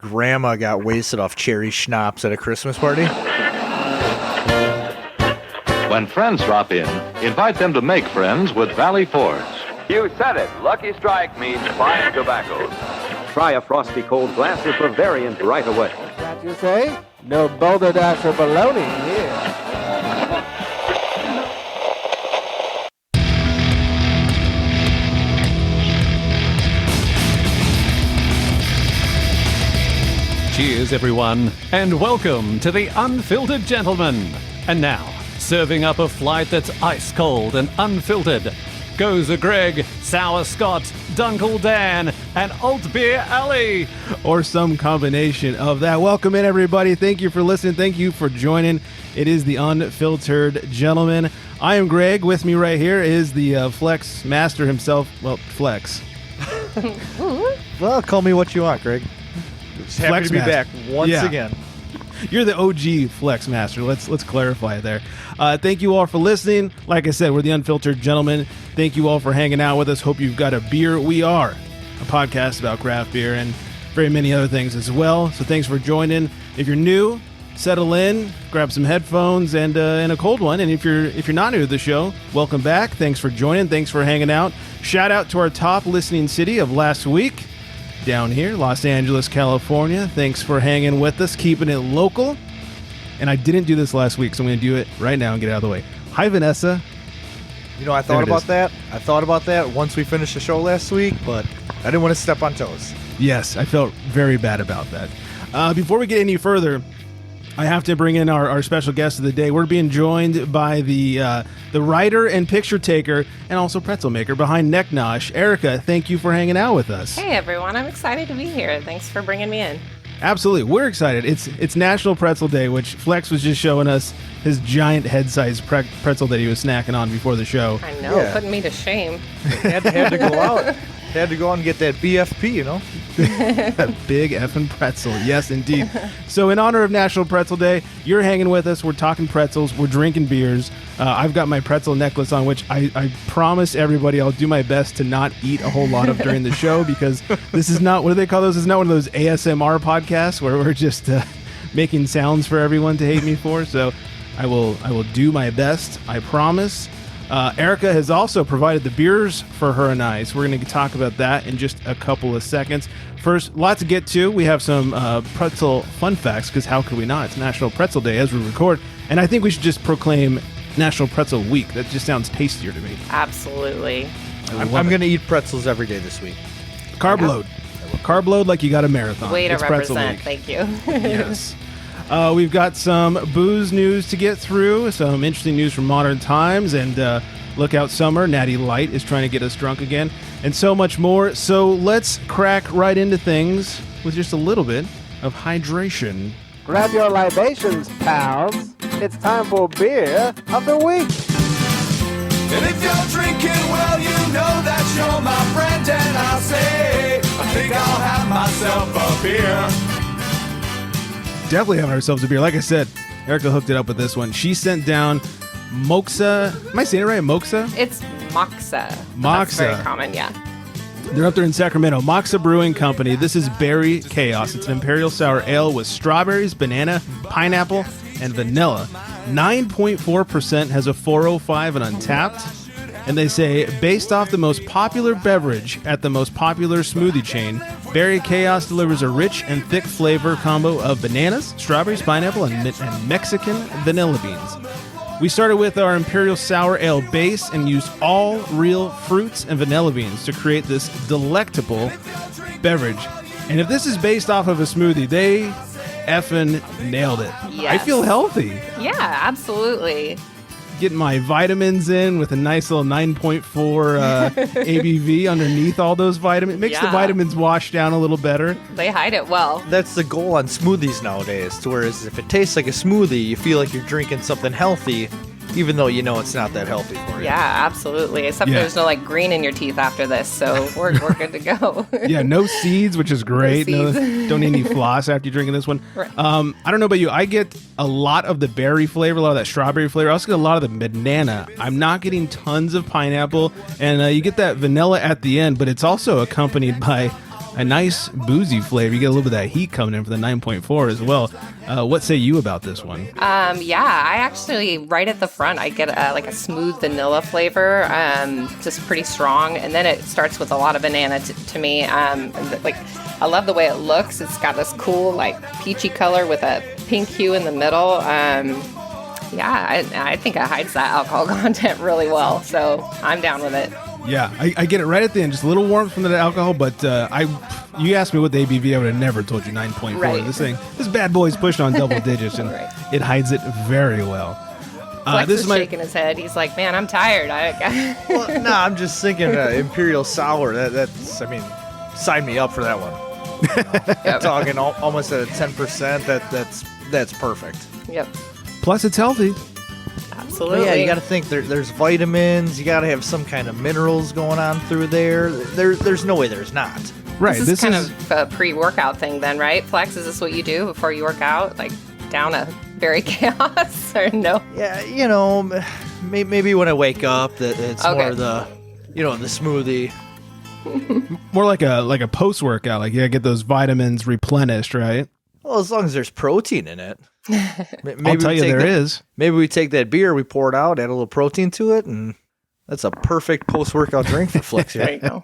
grandma got wasted off cherry schnapps at a Christmas party. When friends drop in, invite them to make friends with Valley Forge. You said it. Lucky Strike means fine tobaccos. Try a frosty cold glass of Bavarian right away. That you say? No Boulder Dash or baloney here. Cheers, everyone, and welcome to The Unfiltered Gentleman. And now, serving up a flight that's ice cold and unfiltered, goes a Greg, Sour Scott, Dunkle Dan, and Alt Beer Ali. Or some combination of that. Welcome in, everybody. Thank you for listening. Thank you for joining. It is The Unfiltered Gentleman. I am Greg. With me right here is the Flex Master himself. Well, Flex. Well, call me what you want, Greg. Just happy Flex to be Master. back once again. You're the OG Flex Master. Let's clarify it there. Thank you all for listening. Like I said, we're the Unfiltered Gentlemen. Thank you all for hanging out with us. Hope you've got a beer. We are a podcast about craft beer and very many other things as well. So thanks for joining. If you're new, settle in, grab some headphones and a cold one. And if you're not new to the show, welcome back. Thanks for joining. Thanks for hanging out. Shout out to our top listening city of last week. Down here, Los Angeles, California. Thanks for hanging with us, keeping it local. And I didn't do this last week, so I'm going to do it right now and get it out of the way. Hi, Vanessa. You know, I thought about that once we finished the show last week, but I didn't want to step on toes. Yes, I felt very bad about that. Before we get any further, I have to bring in our special guest of the day. We're being joined by the writer and picture taker and also pretzel maker behind Neck Nosh. Erica, thank you for hanging out with us. Hey everyone, I'm excited to be here. Thanks for bringing me in. Absolutely, we're excited. It's National Pretzel Day, which Flex was just showing us his giant head-sized pretzel that he was snacking on before the show. I know, putting me to shame. Had to go out. Had to go out and get that BFP, you know? That big effing pretzel. Yes, indeed. So in honor of National Pretzel Day, you're hanging with us. We're talking pretzels. We're drinking beers. I've got my pretzel necklace on, which I promise everybody I'll do my best to not eat a whole lot of during the show, because this is not, what do they call those? This is not one of those ASMR podcasts where we're just making sounds for everyone to hate me for. So I will do my best. I promise. Erica has also provided the beers for her and I, so we're going to talk about that in just a couple of seconds. First, lot to get to. We have some pretzel fun facts, because how could we not? It's National Pretzel Day as we record, and I think we should just proclaim National Pretzel Week. That just sounds tastier to me. Absolutely. I'm going to eat pretzels every day this week. Carb load. Carb load like you got a marathon. Way to It's Pretzel represent. Week. Thank you. Yes. We've got some booze news to get through, some interesting news from modern times, and look out summer. Natty Light is trying to get us drunk again, and so much more. So let's crack right into things with just a little bit of hydration. Grab your libations, pals. It's time for beer of the week. And if you're drinking, well, you know that you're my friend, and I'll say, I think I'll have myself a beer. Definitely having ourselves a beer. Like I said, Erica hooked it up with this one. She sent down Moksa. Am I saying it right? Moksa? It's Moksa. Moksa. That's very common, yeah. They're up there in Sacramento. Moksa Brewing Company. This is Berry Chaos. It's an Imperial Sour Ale with strawberries, banana, pineapple, and vanilla. 9.4%, has a 405 and Untapped. And they say, based off the most popular beverage at the most popular smoothie chain, Berry Chaos delivers a rich and thick flavor combo of bananas, strawberries, pineapple, and Mexican vanilla beans. We started with our Imperial Sour Ale base and used all real fruits and vanilla beans to create this delectable beverage. And if this is based off of a smoothie, they effing nailed it. Yes. I feel healthy. Yeah, absolutely. Getting my vitamins in with a nice little 9.4 ABV underneath all those vitamins. It makes the vitamins wash down a little better. They hide it well. That's the goal on smoothies nowadays, to whereas if it tastes like a smoothie, you feel like you're drinking something healthy, even though you know it's not that healthy for you. Yeah, absolutely. Except there's no like green in your teeth after this, so we're good to go. Yeah, no seeds, which is great. No, don't need any floss after you're drinking this one. Right. I don't know about you. I get a lot of the berry flavor, a lot of that strawberry flavor. I also get a lot of the banana. I'm not getting tons of pineapple, and you get that vanilla at the end, but it's also accompanied by a nice boozy flavor. You get a little bit of that heat coming in for the 9.4 as well. What say you about this one? Yeah, I actually, right at the front, I get like a smooth vanilla flavor, just pretty strong. And then it starts with a lot of banana to me. Like, I love the way it looks. It's got this cool, like, peachy color with a pink hue in the middle. I think it hides that alcohol content really well. So I'm down with it. Yeah, I get it right at the end. Just a little warmth from the alcohol, but you asked me what the ABV, I would have never told you 9.4. Right. This bad boy's pushing on double digits, and it hides it very well. Flex this is is shaking his head. He's like, man, I'm tired. Well, no, I'm just thinking Imperial Sour. That's, I mean, sign me up for that one. Yep. Talking almost at a 10%. That's perfect. Yep. Plus, it's healthy. Absolutely. But yeah, you got to think there's vitamins. You got to have some kind of minerals going on through there. There's no way there's not. Right. This is kind of a pre-workout thing then, right? Flex, is this what you do before you work out? Like down a berry chaos or no? Yeah, you know, maybe when I wake up, that it's more the, you know, the smoothie. More like a post-workout. Like, get those vitamins replenished, right? Well, as long as there's protein in it. I'll tell you there is. Maybe we take that beer, we pour it out, add a little protein to it, and that's a perfect post-workout drink for Flex. There you go.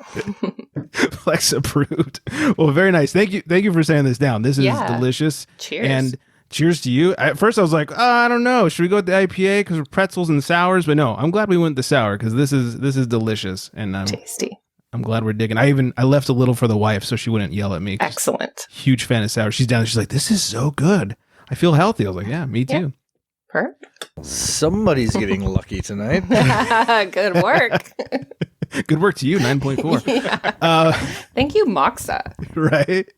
Flex approved. Well, very nice. Thank you for saying this down. This is delicious. Cheers. And cheers to you. At first, I was like, I don't know. Should we go with the IPA because we're pretzels and sours? But no, I'm glad we went with the sour because this is delicious and tasty. I'm glad we're digging. I left a little for the wife so she wouldn't yell at me. Excellent. Huge fan of sour. She's down there. She's like, this is so good. I feel healthy. I was like, yeah, me too. Perfect. Somebody's getting lucky tonight. Good work. Good work to you, 9.4. Yeah. Thank you, Moksa. Right?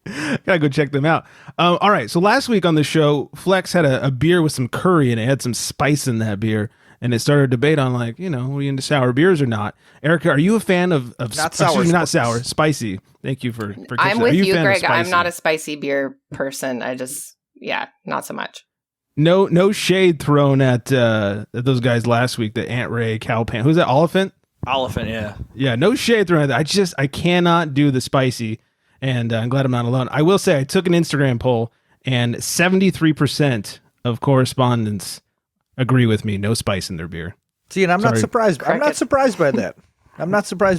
Gotta go check them out. All right. So last week on the show, Flex had a beer with some curry and it had some spice in that beer. And it started a debate on, like, you know, are you into sour beers or not? Erica, are you a fan of not sour? Not sour, spicy. Thank you for I'm with you, Greg. I'm not a spicy beer person. Not so much. No shade thrown at those guys last week, the Ant Ray, Cowpan. Who's that, Oliphant? Oliphant, yeah. Yeah, no shade thrown at that. I cannot do the spicy, and I'm glad I'm not alone. I will say I took an Instagram poll, and 73% of correspondents agree with me. No spice in their beer. See, and I'm not surprised by that. I'm not surprised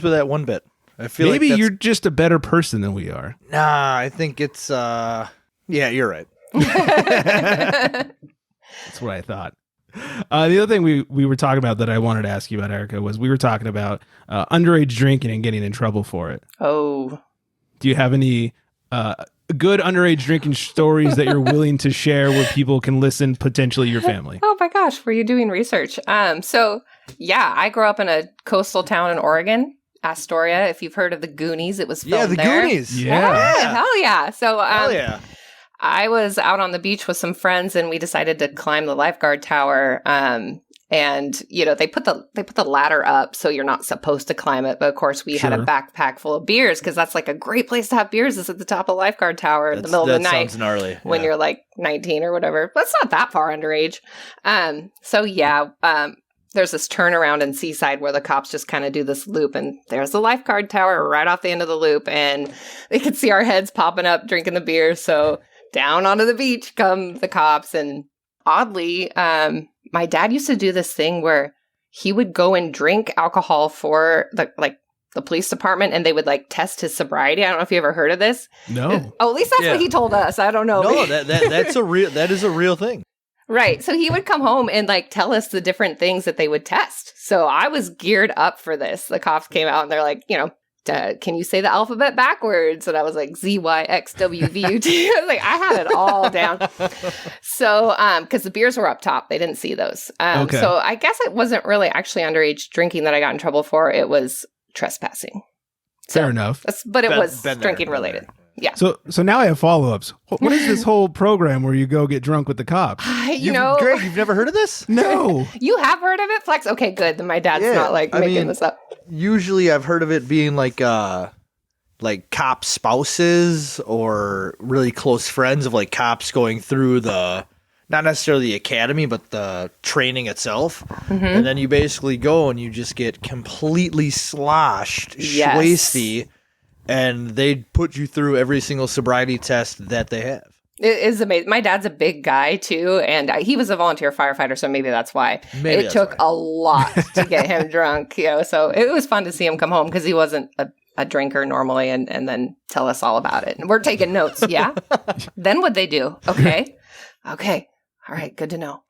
by that one bit. I feel maybe like you're just a better person than we are. Nah, I think it's yeah, you're right. That's what I thought. The other thing we were talking about that I wanted to ask you about, Erica, was we were talking about underage drinking and getting in trouble for it. Oh. Do you have any good underage drinking stories that you're willing to share where people can listen, potentially your family? Oh my gosh, were you doing research? So yeah, I grew up in a coastal town in Oregon, Astoria. If you've heard of the Goonies, it was filmed there. Goonies. Yeah. Hell yeah. So hell yeah. I was out on the beach with some friends and we decided to climb the lifeguard tower. And you know, they put the ladder up so you're not supposed to climb it, but of course we had a backpack full of beers because that's like a great place to have beers is at the top of the lifeguard tower in the middle of the night. That sounds gnarly. When you're like 19 or whatever. But it's not that far underage. There's this turnaround in Seaside where the cops just kind of do this loop and there's the lifeguard tower right off the end of the loop and they could see our heads popping up drinking the beer. So down onto the beach come the cops. And oddly, my dad used to do this thing where he would go and drink alcohol for the police department and they would like test his sobriety. I don't know if you ever heard of this. No. Oh, at least that's what he told us. I don't know. No, that is a real thing. Right. So he would come home and like tell us the different things that they would test. So I was geared up for this. The cops came out and they're like, you know, can you say the alphabet backwards? And I was like, ZYXWVUT. Like I had it all down. So, because the beers were up top, they didn't see those. So I guess it wasn't really actually underage drinking that I got in trouble for. It was trespassing. Fair enough. But it was drinking related. Yeah. So now I have follow-ups. What is this whole program where you go get drunk with the cops? Greg, you've never heard of this? No. You have heard of it, Flex? Okay, good. Then my dad's not like making this up. Usually I've heard of it being like cop spouses or really close friends of like cops going through not necessarily the academy, but the training itself. Mm-hmm. And then you basically go and you just get completely sloshed, schwasty, and they put you through every single sobriety test that they have. It is amazing. My dad's a big guy too, and he was a volunteer firefighter, so maybe that's why. Maybe it took a lot to get him drunk, so it was fun to see him come home because he wasn't a drinker normally, and then tell us all about it. And we're taking notes. Yeah. Then what'd they do? Okay. All right. Good to know.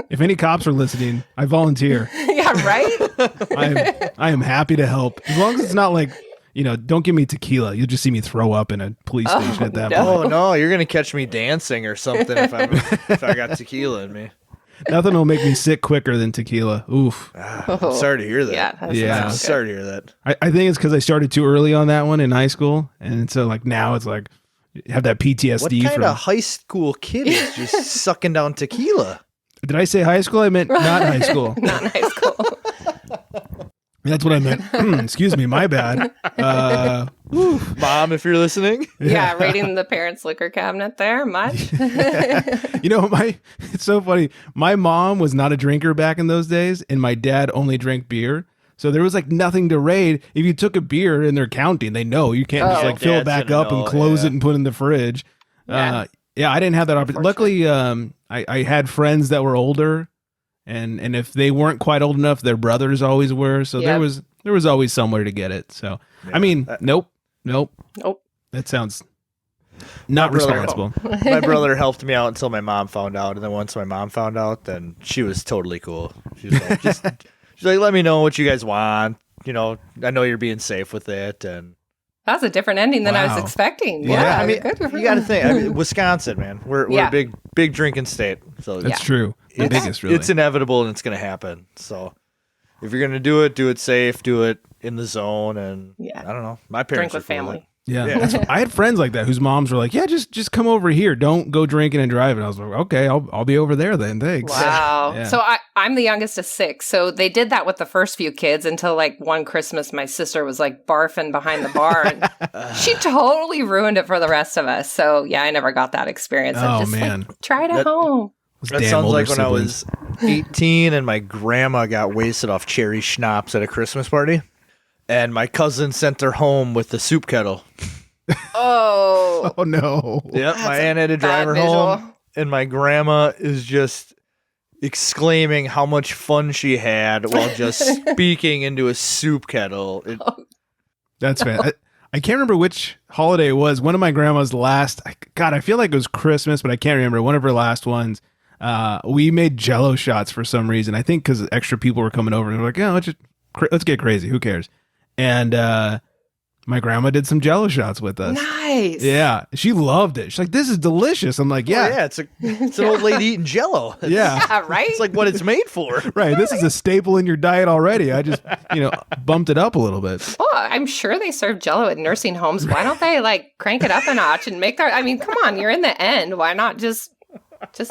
If any cops are listening, I volunteer. Yeah, right? I am happy to help. As long as it's not like, don't give me tequila. You'll just see me throw up in a police station at that point. Oh, no. You're going to catch me dancing or something if I got tequila in me. Nothing will make me sick quicker than tequila. Oof. I'm sorry to hear that. Yeah. I'm sorry to hear that. I think it's because I started too early on that one in high school. And so like now it's like, have that PTSD. What kind of high school kid is just sucking down tequila? Did I say high school? I meant not high school. Not in high school. That's what I meant. Excuse me, my bad. Mom, if you're listening. Yeah, raiding the parents' liquor cabinet there. Much. It's so funny. My mom was not a drinker back in those days, and my dad only drank beer. So there was like nothing to raid. If you took a beer and they're counting, they know you can't just like fill it back up and close it and put it in the fridge. I didn't have that opportunity. Luckily, I had friends that were older. And if they weren't quite old enough, their brothers always were. So there was always somewhere to get it. So I mean, nope. That sounds not responsible. My brother helped me out until my mom found out, and then once my mom found out, then she was totally cool. She was like, she's like, let me know what you guys want. I know you're being safe with it, and that was a different ending than I was expecting. Yeah, I mean, you got to think. Wisconsin, man, we're a big drinking state. So that's true. The biggest, really. It's inevitable and it's going to happen. So if you're going to do it safe, do it in the zone. And I don't know. My parents drink with family. Yeah. I had friends like that whose moms were like, yeah, just come over here. Don't go drinking and driving. I was like, okay, I'll be over there then. Thanks. Wow. Yeah. So I'm the youngest of 6. So they did that with the first few kids until like one Christmas, my sister was like barfing behind the bar. And she totally ruined it for the rest of us. So I never got that experience. Man. Try it at home. That sounds like when I was 18 and my grandma got wasted off cherry schnapps at a Christmas party. And my cousin sent her home with the soup kettle. Oh. Oh, no. Yep, my aunt had to drive her home. And my grandma is just exclaiming how much fun she had while just speaking into a soup kettle. That's bad. I can't remember which holiday it was. One of my grandma's last, I feel like it was Christmas, but I can't remember. One of her last ones. We made Jell-O shots for some reason. I think because extra people were coming over and we're like, yeah, let's get crazy. Who cares? And my grandma did some Jell-O shots with us. Nice. Yeah, she loved it. She's like, "This is delicious." I'm like, "Yeah, it's an old lady eating Jell-O." Yeah, right. It's like what it's made for. Right. This is a staple in your diet already. I just bumped it up a little bit. Well, I'm sure they serve Jell-O at nursing homes. Why don't they like crank it up a notch and make their? I mean, come on, you're in the end. Why not just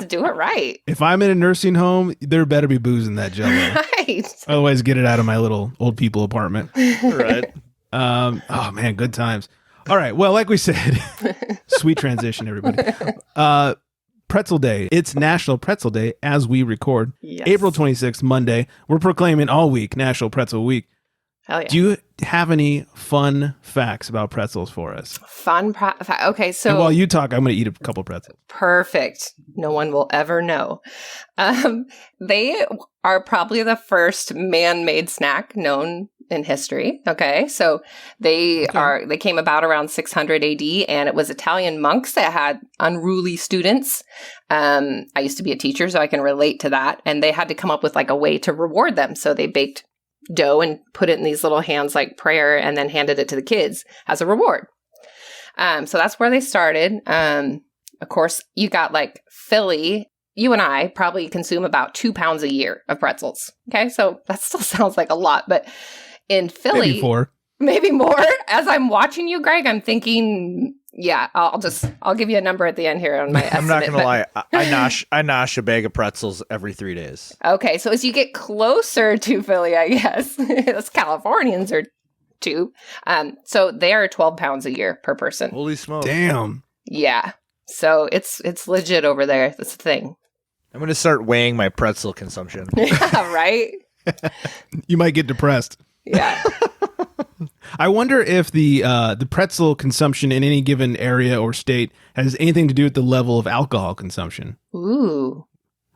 do it right? If I'm in a nursing home, there better be booze in that Jell-O. Right. Otherwise, get it out of my little old people apartment. Right. Oh man, good times. All right. Well, like we said, sweet transition, everybody. Pretzel Day. It's National Pretzel Day as we record. Yes. April 26th, Monday. We're proclaiming all week National Pretzel Week. Hell yeah. Do you have any fun facts about pretzels for us? Okay, so and while you talk, I'm going to eat a couple pretzels. Perfect. No one will ever know. They are probably the first man-made snack known in history. Okay, so they came about around 600 AD, and it was Italian monks that had unruly students. I used to be a teacher, so I can relate to that. And they had to come up with like a way to reward them. So they baked dough and put it in these little hands like prayer, and then handed it to the kids as a reward. So that's where they started. Of course, you got like Philly. You and I probably consume about 2 pounds a year of pretzels. Okay, so that still sounds like a lot, but in Philly, maybe 4. Maybe more. As I'm watching you, Greg, I'm thinking, yeah, I'll give you a number at the end here on my estimate. I'm not going to lie. I nosh a bag of pretzels every 3 days. Okay, so as you get closer to Philly, I guess, as Californians are too. So they are 12 pounds a year per person. Holy smokes. Damn. Yeah. So it's legit over there. That's the thing. I'm going to start weighing my pretzel consumption. Yeah, right? You might get depressed. Yeah. I wonder if the pretzel consumption in any given area or state has anything to do with the level of alcohol consumption. Ooh.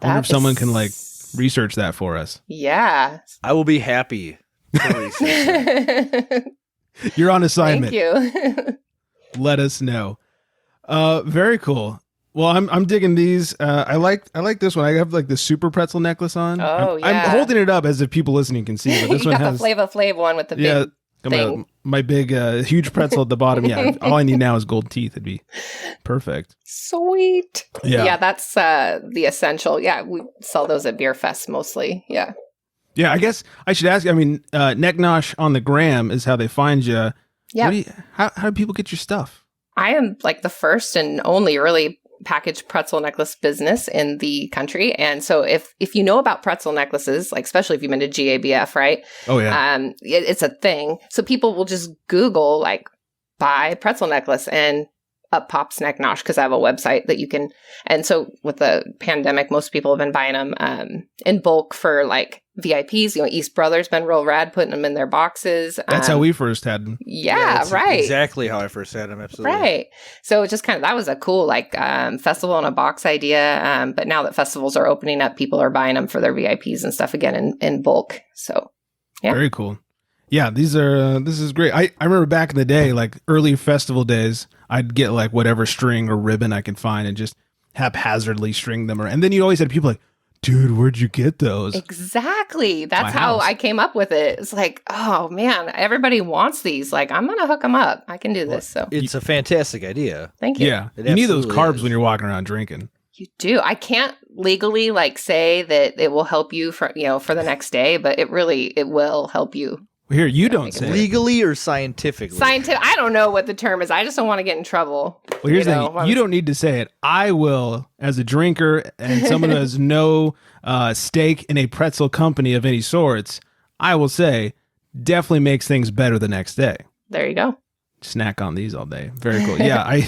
I wonder if someone can like research that for us. Yeah. I will be happy to research that. You're on assignment. Thank you. Let us know. Very cool. Well, I'm digging these. I like this one. I have like the super pretzel necklace on. Oh, I'm yeah. holding it up as if people listening can see, but this You one got has the Flava Flav one with the big thing. my big huge pretzel at the bottom. Yeah, all I need now is gold teeth. It'd be perfect. Sweet. Yeah. Yeah, that's the essential. Yeah, we sell those at Beer Fest mostly. Yeah. Yeah, I guess I should ask. I mean, Neck Nosh on the gram is how they find you. Yeah. How do people get your stuff? I am like the first and only really packaged pretzel necklace business in the country. And so if you know about pretzel necklaces, like especially if you've been to GABF, right? Oh yeah. It's a thing. So people will just Google like buy pretzel necklace and up pops Neck Nosh because I have a website that you can. And so with the pandemic, most people have been buying them in bulk for like VIPs. You know, East Brothers been real rad putting them in their boxes. That's how we first had them. Yeah, that's right. Exactly how I first had them. Absolutely. Right. So it just kind of, that was a cool like festival in a box idea. But now that festivals are opening up, people are buying them for their VIPs and stuff again in bulk. So yeah. Very cool. Yeah, this is great. I remember back in the day, like early festival days, I'd get like whatever string or ribbon I could find and just haphazardly string them. And then you always had people like, dude, where'd you get those? Exactly. That's My how house. I came up with it. It's like, oh man, everybody wants these. Like, I'm going to hook them up. I can do this. So It's a fantastic idea. thank you. Yeah, It you need those absolutely carbs is. when you're walking around drinking. You do. I can't legally like say that it will help you for the next day, but it will help you. Well, here, you don't say it. Legally or scientifically? Scientific. I don't know what the term is. I just don't want to get in trouble. Well, here's the thing. You don't need to say it. I will, as a drinker and someone who has no stake in a pretzel company of any sorts, I will say definitely makes things better the next day. There you go. Snack on these all day. Very cool. Yeah,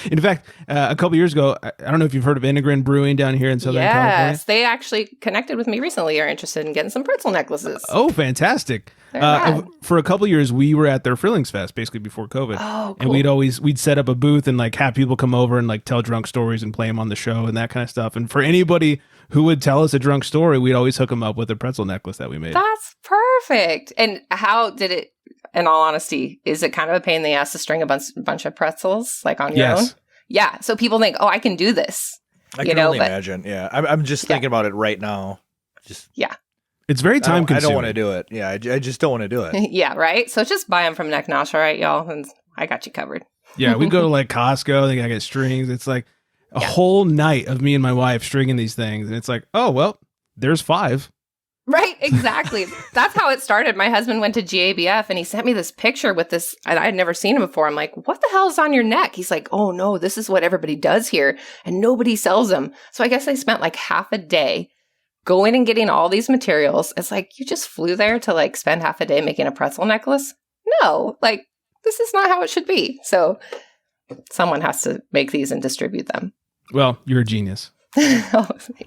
in fact, a couple years ago, I don't know if you've heard of Integrin Brewing down here in Southern California. Yes, they actually connected with me recently. Are interested in getting some pretzel necklaces. Oh, fantastic. They're rad. For a couple years, we were at their Frillings Fest, basically before COVID. Oh, And cool. we'd set up a booth and like have people come over and like tell drunk stories and play them on the show and that kind of stuff. And for anybody who would tell us a drunk story, we'd always hook them up with a pretzel necklace that we made. That's perfect. And how did it? In all honesty, is it kind of a pain in the ass to string a bunch of pretzels like on your own? Yeah. So people think, oh, I can do this. I can only imagine. Yeah. I'm just thinking about it right now. It's very time consuming. I don't want to do it. Yeah. I just don't want to do it. Yeah, right? So just buy them from Neck Nosh, all right, y'all? And I got you covered. Yeah, we go to like Costco. They gotta get strings. It's like a whole night of me and my wife stringing these things. And it's like, oh, well, there's 5. Right, exactly. That's how it started. My husband went to GABF and he sent me this picture with this, and I had never seen it before. I'm like, what the hell is on your neck? He's like, oh no, this is what everybody does here and nobody sells them. So I guess I spent like half a day going and getting all these materials. It's like, you just flew there to like spend half a day making a pretzel necklace? No, like this is not how it should be. So someone has to make these and distribute them. Well, you're a genius.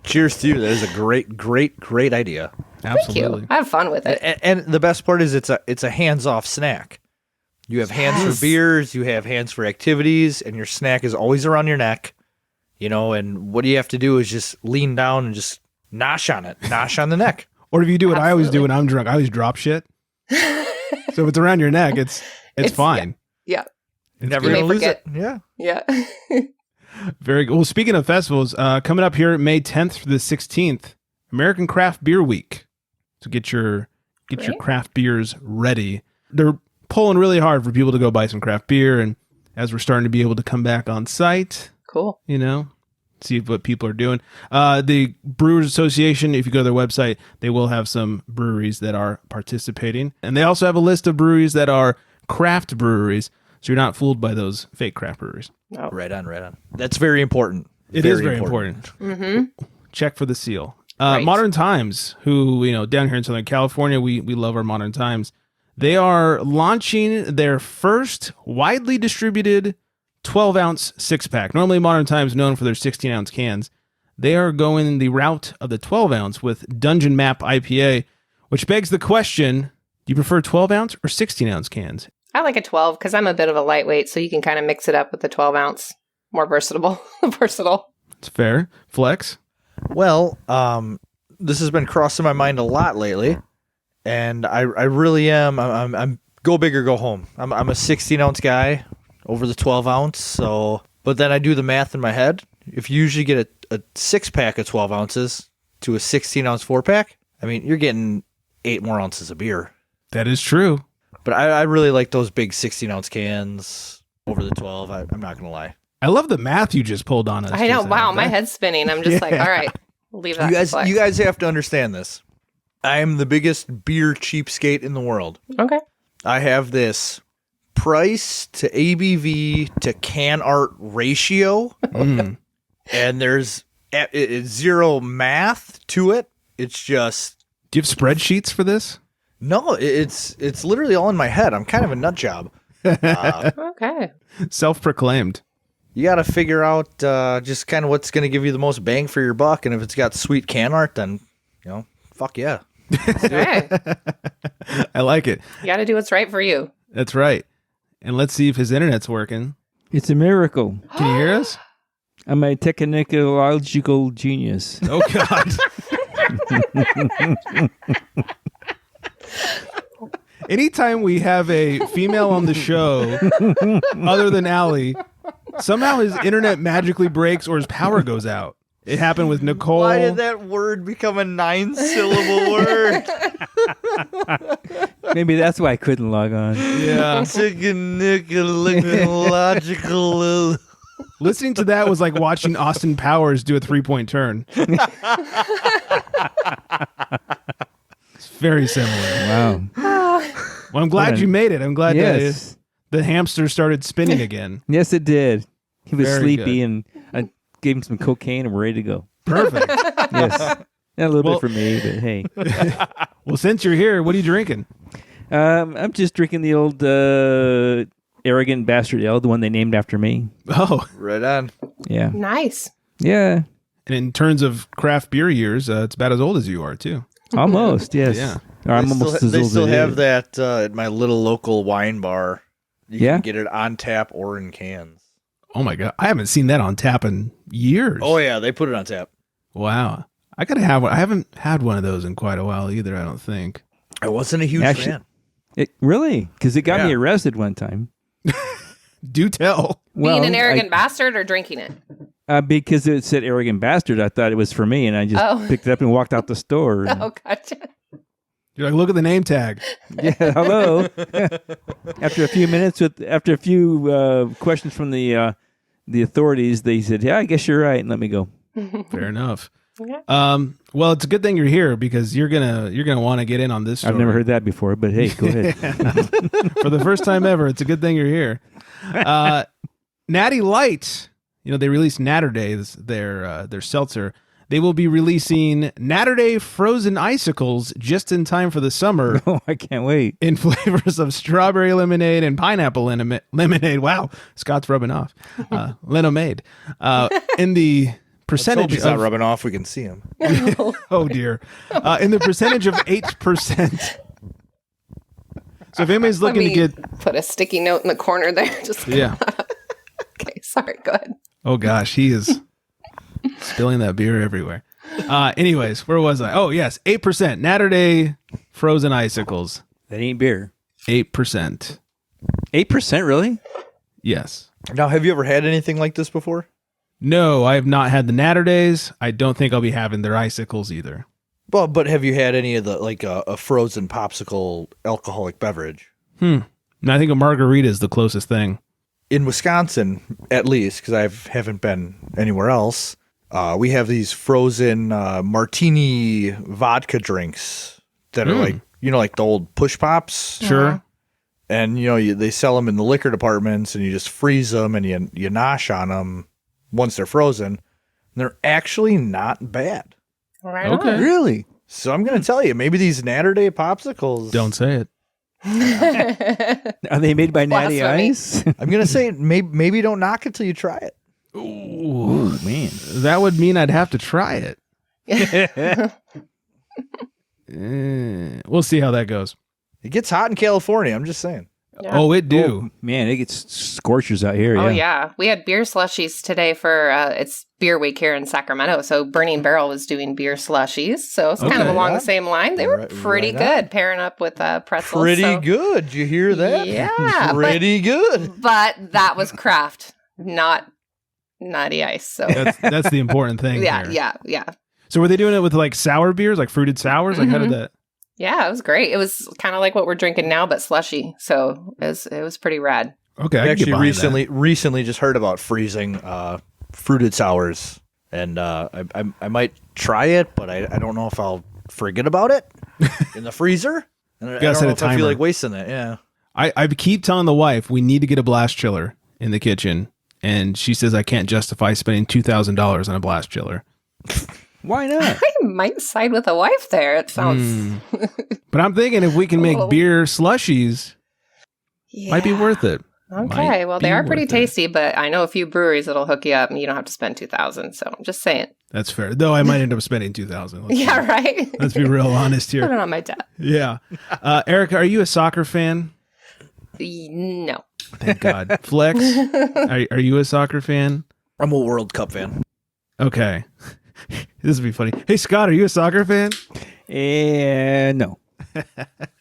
Cheers to you. That is a great idea. Absolutely. Thank you. I have fun with it. And the best part is it's a hands-off snack. You have hands for beers, you have hands for activities, and your snack is always around your neck. You know, and what you have to do is just lean down and just nosh on it. Nosh on the neck. Or if you do what I always do when I'm drunk, I always drop shit. So if it's around your neck, it's fine. Yeah. Never You may gonna lose it. forget. Yeah. Yeah. Very good. Well, speaking of festivals, coming up here May 10th through the 16th, American Craft Beer Week. So get your craft beers ready. They're pulling really hard for people to go buy some craft beer, and as we're starting to be able to come back on site, Cool. you know, see what people are doing. The Brewers Association, if you go to their website, they will have some breweries that are participating, and they also have a list of breweries that are craft breweries, so you're not fooled by those fake craft breweries. No. Right on. That's very important. It is very important. Mm-hmm. Check for the seal. Right. Modern Times, who, you know, down here in Southern California, we love our Modern Times. They are launching their first widely distributed 12-ounce six-pack. Normally, Modern Times known for their 16-ounce cans. They are going the route of the 12-ounce with Dungeon Map IPA, which begs the question, do you prefer 12-ounce or 16-ounce cans? I like a 12 because I'm a bit of a lightweight, so you can kind of mix it up with the 12 ounce. More versatile. It's fair. Flex? Well, this has been crossing my mind a lot lately, and I really am. I'm go big or go home. I'm a 16 ounce guy over the 12 ounce. So, but then I do the math in my head. If you usually get a 6-pack of 12 ounces to a 16 ounce 4-pack, I mean, you're getting 8 more ounces of beer. That is true. But I really like those big 16 ounce cans over the 12. I'm not gonna lie. I love the math you just pulled on us. I know. Jason. Wow, my head's spinning. I'm just like, all right, leave that. You guys have to understand this. I am the biggest beer cheapskate in the world. Okay. I have this price to ABV to can art ratio, and there's zero math to it. It's just. Do you have spreadsheets for this? No, it's literally all in my head. I'm kind of a nut job. Okay. Self-proclaimed. You got to figure out just kind of what's going to give you the most bang for your buck. And if it's got sweet can art, then, fuck yeah. Okay. I like it. You got to do what's right for you. That's right. And let's see if his internet's working. It's a miracle. Can you hear us? I'm a technological genius. Oh, God. Anytime we have a female on the show, other than Allie, somehow his internet magically breaks or his power goes out. It happened with Nicole. Why did that word become a 9-syllable word? Maybe that's why I couldn't log on. Yeah. Technological. Listening to that was like watching Austin Powers do a 3-point turn. It's very similar. Wow. Well, I'm glad you made it. I'm glad Yes. that the hamster started spinning again. Yes, it did. He was Very sleepy, good. and I gave him some cocaine, and we're ready to go. Perfect. Yes. Not a little bit for me, but hey. Well, since you're here, what are you drinking? I'm just drinking the old Arrogant Bastard Ale, the one they named after me. Oh, Right on. Yeah. Nice. Yeah. and in terms of craft beer years, it's about as old as you are, too. Almost, yes. Yeah. Or I'm almost as They old still as it have is. that at my little local wine bar. You Yeah? can get it on tap or in cans. Oh, my God. I haven't seen that on tap in years. Oh, yeah. They put it on tap. Wow. I got to have one. I haven't had one of those in quite a while either, I don't think. I wasn't a huge fan. Really? Because it got me Yeah. arrested one time. Do tell. Being an arrogant bastard or drinking it? Because it said arrogant bastard, I thought it was for me, and I just picked it up and walked out the store. Oh, gotcha. You're like, look at the name tag. Yeah, hello. After a few minutes, after a few questions from the authorities, they said, "Yeah, I guess you're right," and let me go. Fair enough. Okay. Well, it's a good thing you're here because you're gonna want to get in on this story. I've never heard that before, but hey, go ahead. For the first time ever, it's a good thing you're here. Natty Light, they released Naturday, their seltzer. They will be releasing Naturday Frozen Icicles just in time for the summer. Oh, I can't wait. In flavors of strawberry lemonade and pineapple lemonade. Wow, Scott's rubbing off. Lemonade. In the percentage He's not rubbing off. We can see him. Oh, dear. In the percentage of 8%. So if anybody's looking to get... Put a sticky note in the corner there. Just Yeah. Okay, sorry. Go ahead. Oh, gosh, he is spilling that beer everywhere. Anyways, where was I? Oh, yes, 8%. Naturday Frozen Icicles. That ain't beer. 8%. 8%, really? Yes. Now, have you ever had anything like this before? No, I have not had the Naturdays. I don't think I'll be having their icicles either. Well, but have you had any of the, like a frozen popsicle alcoholic beverage? And I think a margarita is the closest thing. In Wisconsin, at least, because I haven't been anywhere else, we have these frozen martini vodka drinks that are like the old push pops. Sure. And, they sell them in the liquor departments, and you just freeze them and you nosh on them once they're frozen. And they're actually not bad. Right Okay. on. Really? So I'm going to tell you, maybe these Naturday popsicles. Don't say it. Are they made by Natty Blasphemy. Ice? I'm going to say maybe don't knock it till you try it. Ooh, man. That would mean I'd have to try it. We'll see how that goes. It gets hot in California. I'm just saying. Yeah. Oh, it do. Man, it gets scorchers out here. Oh, yeah. We had beer slushies today for it's beer week here in Sacramento. So Burning Barrel was doing beer slushies. So it's kind of along the same line. They were pretty good pairing up with pretzels. Pretty good. You hear that? Yeah. Pretty good. But that was craft, not Natty Ice. So That's the important thing. yeah, here. yeah. So were they doing it with like sour beers, like fruited sours? Like how did that? Yeah, it was great. It was kind of like what we're drinking now, but slushy. So it was pretty rad. Okay, I actually recently just heard about freezing fruited sours, and I might try it, but I don't know if I'll forget about it in the freezer. And I don't know if I feel like wasting that. Yeah, I keep telling the wife we need to get a blast chiller in the kitchen, and she says I can't justify spending $2,000 on a blast chiller. Why not? I might side with a wife there. It sounds. But I'm thinking if we can make beer slushies, might be worth it. Okay, well, they are pretty tasty, but I know a few breweries that'll hook you up and you don't have to spend $2,000. So I'm just saying. That's fair. Though I might end up spending $2,000. Yeah, right. Let's be real honest here. Put it on my tab. Yeah. Erica, are you a soccer fan? No. Thank God. Flex, are you a soccer fan? I'm a World Cup fan. Okay. This would be funny. Hey, Scott, are you a soccer fan? No.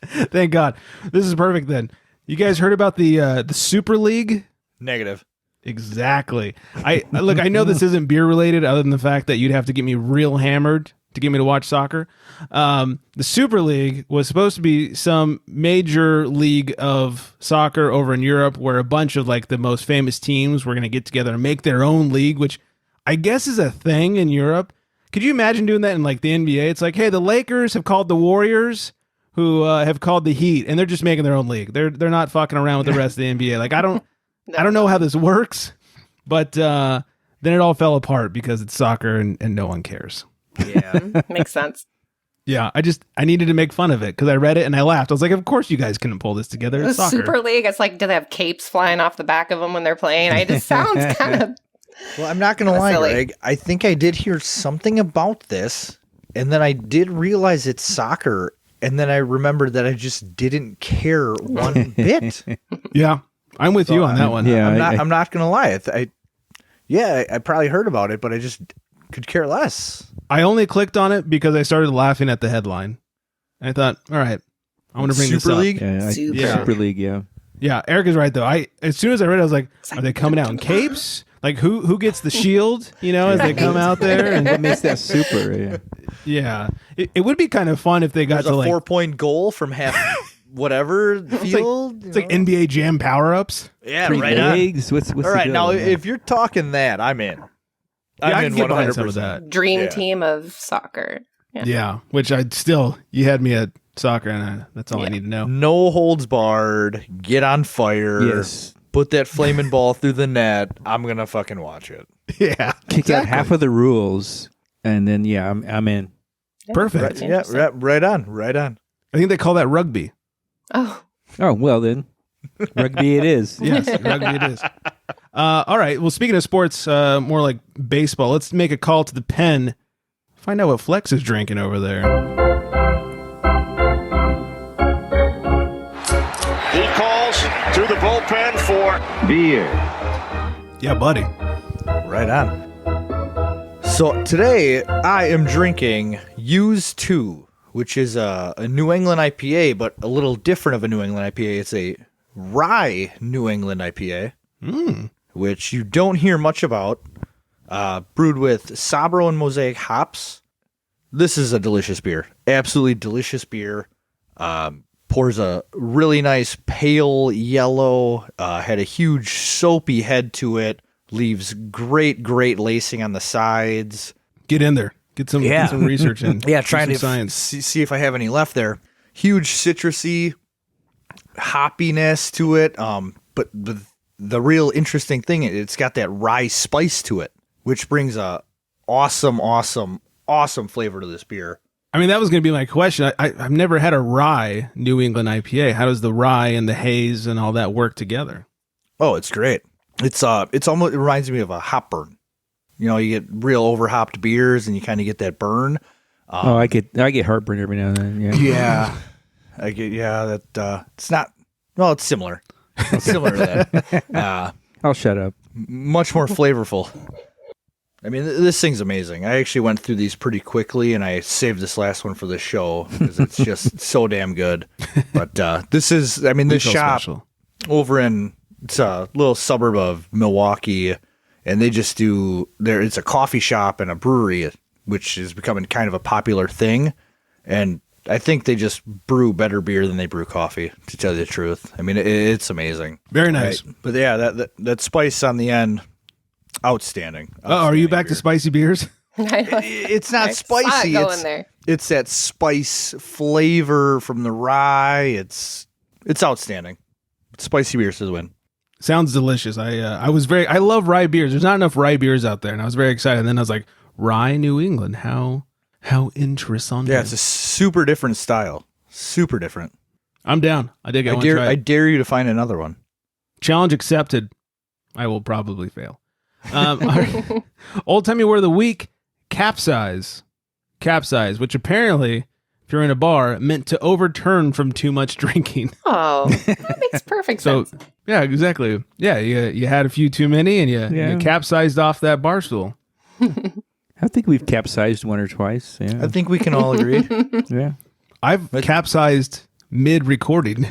Thank God. This is perfect then. You guys heard about the Super League? Negative. Exactly. I look, I know this isn't beer related other than the fact that you'd have to get me real hammered to get me to watch soccer. The Super League was supposed to be some major league of soccer over in Europe where a bunch of like the most famous teams were going to get together and make their own league, which I guess is a thing in Europe. Could you imagine doing that in like the NBA? It's like, hey, the Lakers have called the Warriors, who have called the Heat, and they're just making their own league. They're not fucking around with the rest of the NBA. Like I don't know how this works, but then it all fell apart because it's soccer and no one cares. Yeah, makes sense. Yeah, I needed to make fun of it because I read it and I laughed. I was like, of course you guys couldn't pull this together. It's The soccer. Super League, it's like, do they have capes flying off the back of them when they're playing? It just sounds kind of. Well, I'm not going to lie, silly. Greg. I think I did hear something about this, and then I did realize it's soccer, and then I rememred that I just didn't care one bit. Yeah, I'm with you on that one. Yeah, I'm not going to lie. I probably heard about it, but I just could care less. I only clicked on it because I started laughing at the headline. And I thought, all right, I want to bring this Super up. League? Super League, yeah. Yeah, Erica's right though. As soon as I read it, I was like, are they coming out in capes? Like who gets the shield, as they come out there? And What makes that super? yeah. It would be kind of fun if they got There's to a like 4-point goal from half whatever field. it's like NBA Jam power-ups. Yeah, Three right on. legs. What's All right, the now deal? if you're talking that, I'm in. Yeah, I I'm can in get behind 100%. some of that. Dream team of soccer. Yeah, which you had me at soccer, and that's all I need to know. No holds barred. Get on fire. Yes. Put that flaming ball through the net. I'm gonna fucking watch it. Yeah, Kick out half of the rules, and then I'm in. perfect. Right on. I think they call that rugby. Oh, Well then, rugby it is. Yes, rugby it is. All right. Well, speaking of sports, more like baseball, let's make a call to the pen. Find out what Flex is drinking over there. He calls to the bullpen for Beer. Yeah, buddy. Right on. So today I am drinking Use 2, which is a New England IPA, but a little different of a New England IPA. It's a Rye New England IPA, which you don't hear much about. Brewed with Sabro and Mosaic hops. This is a delicious beer. Absolutely delicious beer. Pours a really nice pale yellow. Had a huge soapy head to it. Leaves great lacing on the sides. Get in there. Get some research in. Yeah, trying to science. see if I have any left there. Huge citrusy hoppiness to it. But the real interesting thing, it's got that rye spice to it, which brings a awesome flavor to this beer. I mean, that was going to be my question. I've never had a rye New England IPA. How does the rye and the haze and all that work together? Oh, it's great. It's almost, it reminds me of a hop burn. You get real over hopped beers and you kind of get that burn. I get heartburn every now and then. Yeah. Yeah. I get, that, it's not Well, it's similar. It's similar to that. I'll shut up. Much more flavorful. I mean, this thing's amazing. I actually went through these pretty quickly, and I saved this last one for the show because it's just so damn good. But this is, I mean, this shop over in, it's a little suburb of Milwaukee, and they just do, it's a coffee shop and a brewery, which is becoming kind of a popular thing. And I think they just brew better beer than they brew coffee, to tell you the truth. I mean, it's amazing. Very nice. Right? But yeah, that spice on the end, outstanding. Are you back to spicy beers? It's not spicy. It's that spice flavor from the rye. It's outstanding. Spicy beers to the win. Sounds delicious. I love rye beers. There's not enough rye beers out there, and I was very excited. And then I was like, Rye New England, how interesting. Yeah, it's a super different style. Super different. I'm down. I dare you to find another one. Challenge accepted. I will probably fail. Old timey word of the week: capsize. Capsize, which apparently, if you're in a bar, meant to overturn from too much drinking. Oh, that makes perfect sense. Yeah, exactly. Yeah, you had a few too many, and you capsized off that bar stool. I think we've capsized one or twice. Yeah. I think we can all agree. Yeah, I've capsized mid-recording.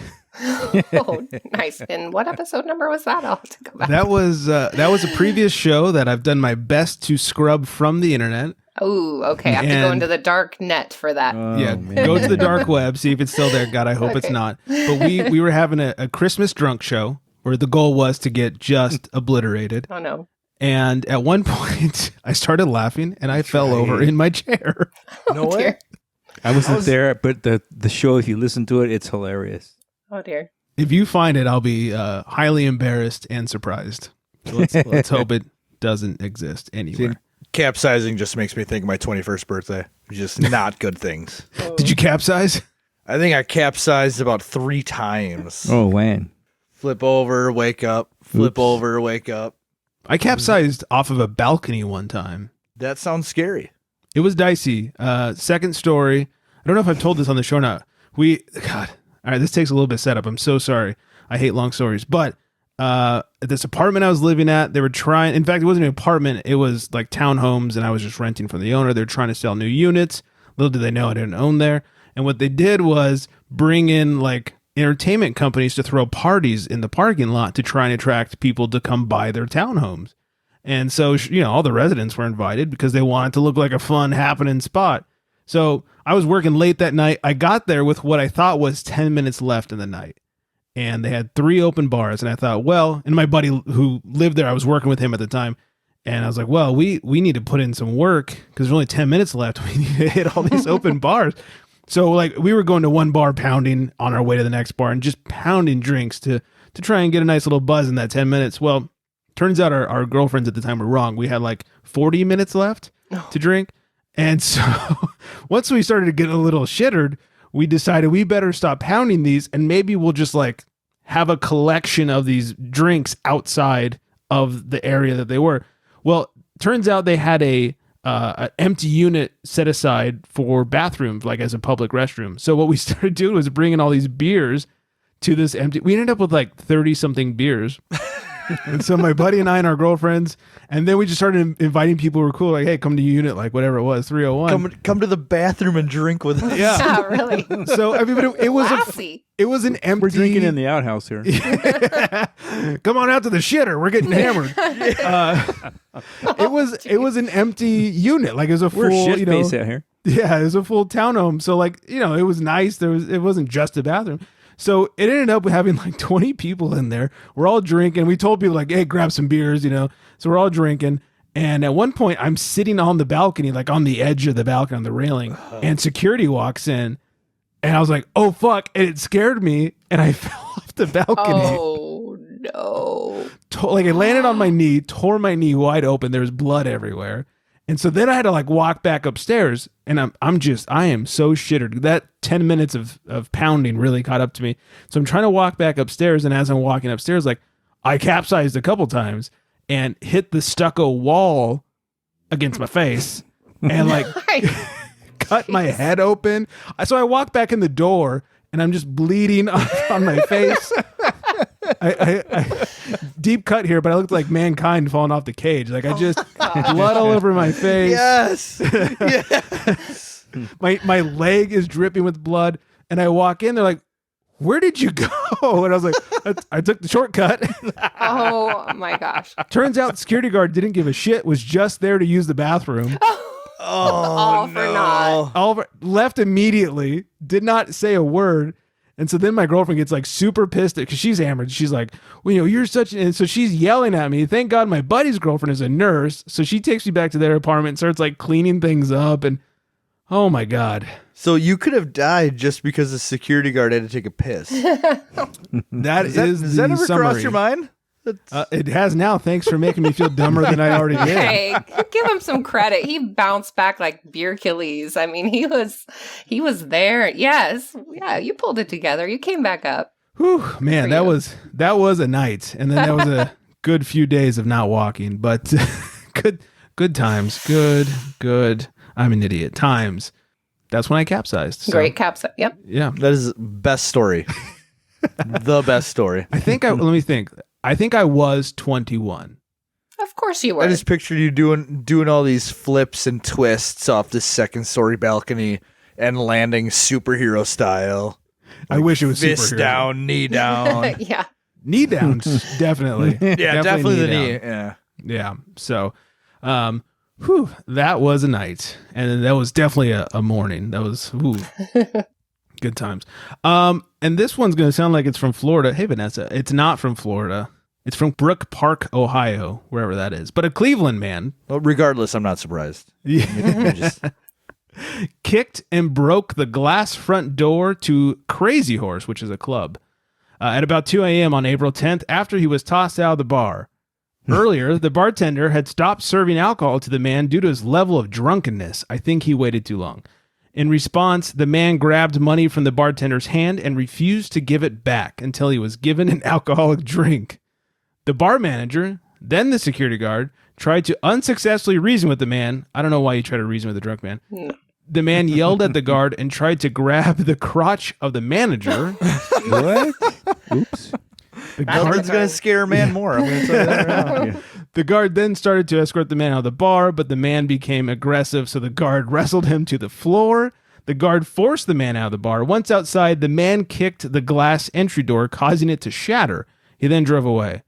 Oh, nice. And what episode number was that? I'll have to go back. That was a previous show that I've done my best to scrub from the internet. Oh, okay. I have to go into the dark net for that. Go to the dark web, see if it's still there. God, I hope it's not. But we were having a Christmas drunk show where the goal was to get just obliterated. Oh, no. And at one point, I started laughing, and I fell over in my chair. No way. I wasn't there, but the show, if you listen to it, it's hilarious. Oh, dear. If you find it, I'll be highly embarrassed and surprised. So let's hope it doesn't exist anywhere. See, capsizing just makes me think of my 21st birthday. Just not good things. Did you capsize? I think I capsized about 3 times. Oh, man. Flip over, wake up. Flip over, wake up. I capsized off of a balcony one time. That sounds scary. It was dicey. Second story. I don't know if I've told this on the show or not. All right, this takes a little bit of setup. I'm so sorry. I hate long stories. But this apartment I was living at, they were trying, in fact, it wasn't an apartment. It was like townhomes, and I was just renting from the owner. They were trying to sell new units. Little did they know I didn't own there. And what they did was bring in like entertainment companies to throw parties in the parking lot to try and attract people to come buy their townhomes. And so, all the residents were invited because they wanted to look like a fun, happening spot. So I was working late that night. I got there with what I thought was 10 minutes left in the night. And they had 3 open bars. And I thought, and my buddy who lived there, I was working with him at the time. And I was like, well, we need to put in some work because there's only 10 minutes left. We need to hit all these open bars. So like we were going to one bar pounding on our way to the next bar and just pounding drinks to try and get a nice little buzz in that 10 minutes. Well, turns out our girlfriends at the time were wrong. We had like 40 minutes left to drink. And so once we started to get a little shittered, we decided we better stop pounding these and maybe we'll just like have a collection of these drinks outside of the area that they were. Well, turns out they had an empty unit set aside for bathrooms, like as a public restroom. So what we started doing was bringing all these beers to this empty. We ended up with like 30 something beers. And so my buddy and I and our girlfriends, and then we just started inviting people who were cool, like, hey, come to unit, like whatever it was, 301. Come to the bathroom and drink with us. Yeah, really. So I mean, but it was it was an empty. We're drinking in the outhouse here. Come on out to the shitter. We're getting hammered. It was an empty unit, like it was a full. We're shit-faced out here. Yeah, it was a full townhome. So like it was nice. It wasn't just a bathroom. So it ended up having like 20 people in there. We're all drinking. We told people like, hey, grab some beers, So we're all drinking. And at one point I'm sitting on the balcony, like on the edge of the balcony on the railing, and security walks in and I was like, oh fuck. And it scared me and I fell off the balcony. Oh no. Like it landed on my knee, tore my knee wide open. There was blood everywhere. And so then I had to like walk back upstairs and I am so shittered. That 10 minutes of pounding really caught up to me. So I'm trying to walk back upstairs. And as I'm walking upstairs, like I capsized a couple times and hit the stucco wall against my face and like cut my head open. So I walk back in the door and I'm just bleeding on my face. I deep cut here, but I looked like Mankind falling off the cage. Like I just blood all over my face. Yes. Yes. My leg is dripping with blood, and I walk in. They're like, "Where did you go?" And I was like, "I took the shortcut." Oh my gosh! Turns out the security guard didn't give a shit. Was just there to use the bathroom. All for naught. Left immediately. Did not say a word. And so then my girlfriend gets like super pissed because she's hammered. She's like, well, you're such. And so she's yelling at me. Thank God my buddy's girlfriend is a nurse. So she takes me back to their apartment and starts like cleaning things up. And oh my God. So you could have died just because the security guard had to take a piss. Does that ever cross your mind? It has now. Thanks for making me feel dumber than I already did. Hey, give him some credit. He bounced back like beer Achilles. I mean, he was there. Yes. Yeah, you pulled it together. You came back up. Whew, man, that was a night. And then that was a good few days of not walking. But good times. Good. I'm an idiot. Times. That's when I capsized. So. Great capsize. Yep. Yeah. That is best story. The best story. Let me think. I think I was 21. Of course you were. I just pictured you doing all these flips and twists off the second story balcony and landing superhero style. I wish it was fist superhero. Down, knee down. Yeah. Knee down, definitely. Yeah, definitely the knee. Down. Yeah. So, that was a night, and that was definitely a morning. That was good times. And this one's going to sound like it's from Florida. Hey, Vanessa, it's not from Florida. It's from Brook Park, Ohio, wherever that is. But a Cleveland man. Well, regardless, I'm not surprised. Kicked and broke the glass front door to Crazy Horse, which is a club, at about 2 a.m. on April 10th after he was tossed out of the bar. Earlier, the bartender had stopped serving alcohol to the man due to his level of drunkenness. I think he waited too long. In response, the man grabbed money from the bartender's hand and refused to give it back until he was given an alcoholic drink. The bar manager, then the security guard, tried to unsuccessfully reason with the man. I don't know why you try to reason with a drunk man. No. The man yelled at the guard and tried to grab the crotch of the manager. What? Oops. The guard's going to scare a man more. I'm going to tell you that right now. The guard then started to escort the man out of the bar, but the man became aggressive, so the guard wrestled him to the floor. The guard forced the man out of the bar. Once outside, the man kicked the glass entry door, causing it to shatter. He then drove away.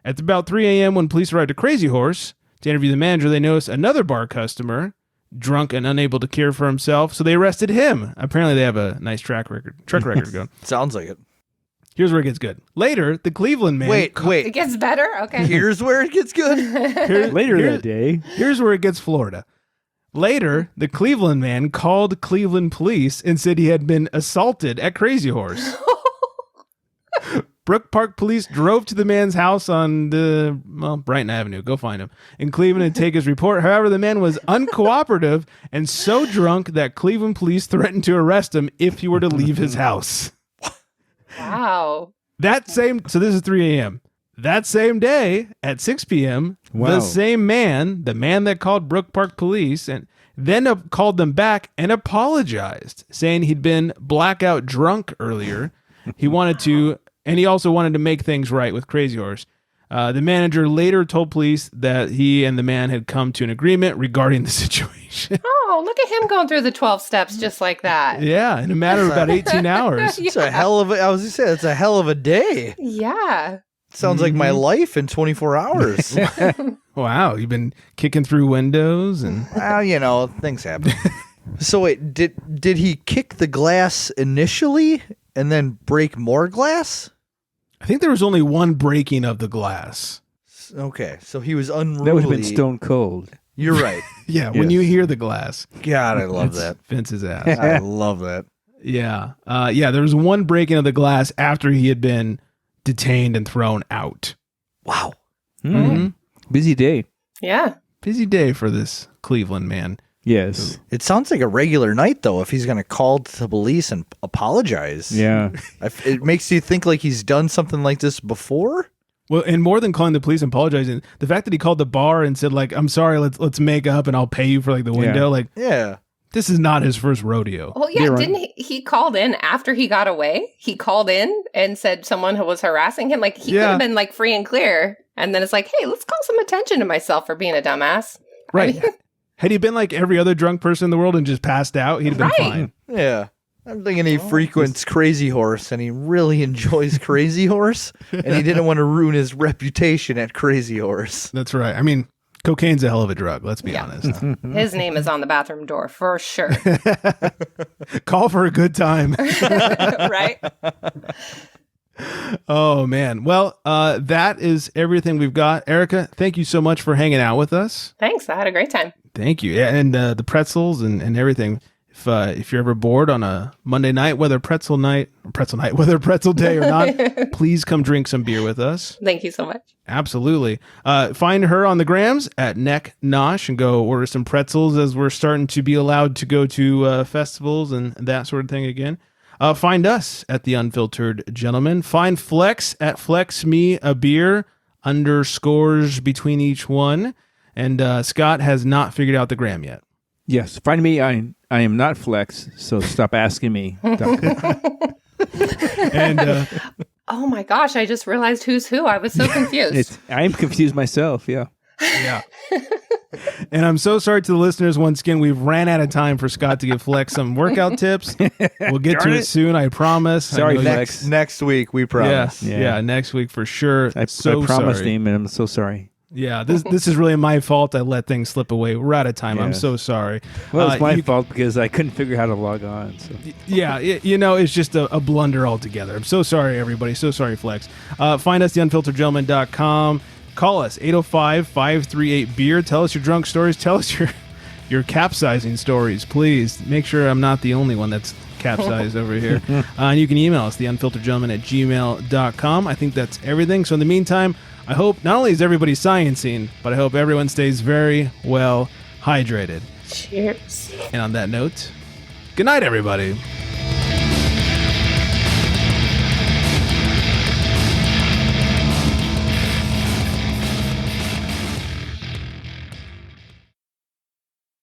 At about 3 a.m., when police arrived at Crazy Horse to interview the manager, they noticed another bar customer, drunk and unable to care for himself, so they arrested him. Apparently, they have a nice track record going. Sounds like it. Here's where it gets good. Later, the Cleveland man... Wait. It gets better? Okay. Here's where it gets good? Later that day. Here's where it gets Florida. Later, the Cleveland man called Cleveland police and said he had been assaulted at Crazy Horse. Brook Park police drove to the man's house on Brighton Avenue. Go find him. In Cleveland and take his report. However, the man was uncooperative and so drunk that Cleveland police threatened to arrest him if he were to leave his house. Wow. So this is 3 a.m. That same day at 6 p.m., the same man, the man that called Brook Park police, and then called them back and apologized, saying he'd been blackout drunk earlier. He also wanted to make things right with Crazy Horse. The manager later told police that he and the man had come to an agreement regarding the situation. Oh, look at him going through the 12 steps just like that. Yeah, in a matter of about 18 hours. It's a hell of a day. Yeah. Sounds like my life in 24 hours. Wow, you've been kicking through windows and... Well, things happen. So wait, did he kick the glass initially and then break more glass? I think there was only one breaking of the glass. Okay, so he was unruly. That would have been stone cold. You're right. Yeah, when you hear the glass. God, I love that. Vince's ass. I love that. Yeah. There was one breaking of the glass after he had been detained and thrown out. Wow. Mm-hmm. Busy day. Yeah. Busy day for this Cleveland man. Yes. It sounds like a regular night, though, if he's going to call the police and apologize. Yeah. It makes you think like he's done something like this before. Well, and more than calling the police and apologizing, the fact that he called the bar and said, like, I'm sorry, let's make up and I'll pay you for like the window. Like, yeah. This is not his first rodeo. Well, yeah, didn't he called in after he got away? He called in and said someone was harassing him. Like, he could have been, like, free and clear. And then it's like, hey, let's call some attention to myself for being a dumbass. Right. I mean, had he been like every other drunk person in the world and just passed out, he'd have been fine. Yeah. I'm thinking he frequents Crazy Horse, and he really enjoys Crazy Horse, and he didn't want to ruin his reputation at Crazy Horse. That's right. I mean, cocaine's a hell of a drug, let's be honest. His name is on the bathroom door, for sure. Call for a good time. Right? Oh, man. Well, that is everything we've got. Erica, thank you so much for hanging out with us. Thanks. I had a great time. Thank you. Yeah, and the pretzels and everything. If you're ever bored on a Monday night, whether pretzel day or not, please come drink some beer with us. Thank you so much. Absolutely. Find her on the grams at Neck Nosh and go order some pretzels as we're starting to be allowed to go to festivals and that sort of thing again. Find us at The Unfiltered Gentleman. Find Flex at Flex Me a Beer _ between each one. And Scott has not figured out the gram yet. Yes. Find me. I am not Flex, so stop asking me. And oh my gosh, I just realized who's who. I was so confused. I am confused myself, yeah. Yeah. And I'm so sorry to the listeners. Once again, we've ran out of time for Scott to give Flex some workout tips. We'll get to it soon, I promise. Sorry, Flex. Next week, we promise. Yeah, next week for sure. I promised him, and I'm so sorry. Yeah, this is really my fault. I let things slip away. We're out of time. Yes. I'm so sorry. Well, it's my fault because I couldn't figure out how to log on. So. Yeah, it's just a blunder altogether. I'm so sorry, everybody. So sorry, Flex. Find us, theunfilteredgentleman.com. Call us, 805-538-BEER. Tell us your drunk stories. Tell us your capsizing stories, please. Make sure I'm not the only one that's capsized over here. And you can email us, theunfilteredgentleman@gmail.com. I think that's everything. So in the meantime, I hope not only is everybody sciencing, but I hope everyone stays very well hydrated. Cheers. And on that note, good night, everybody.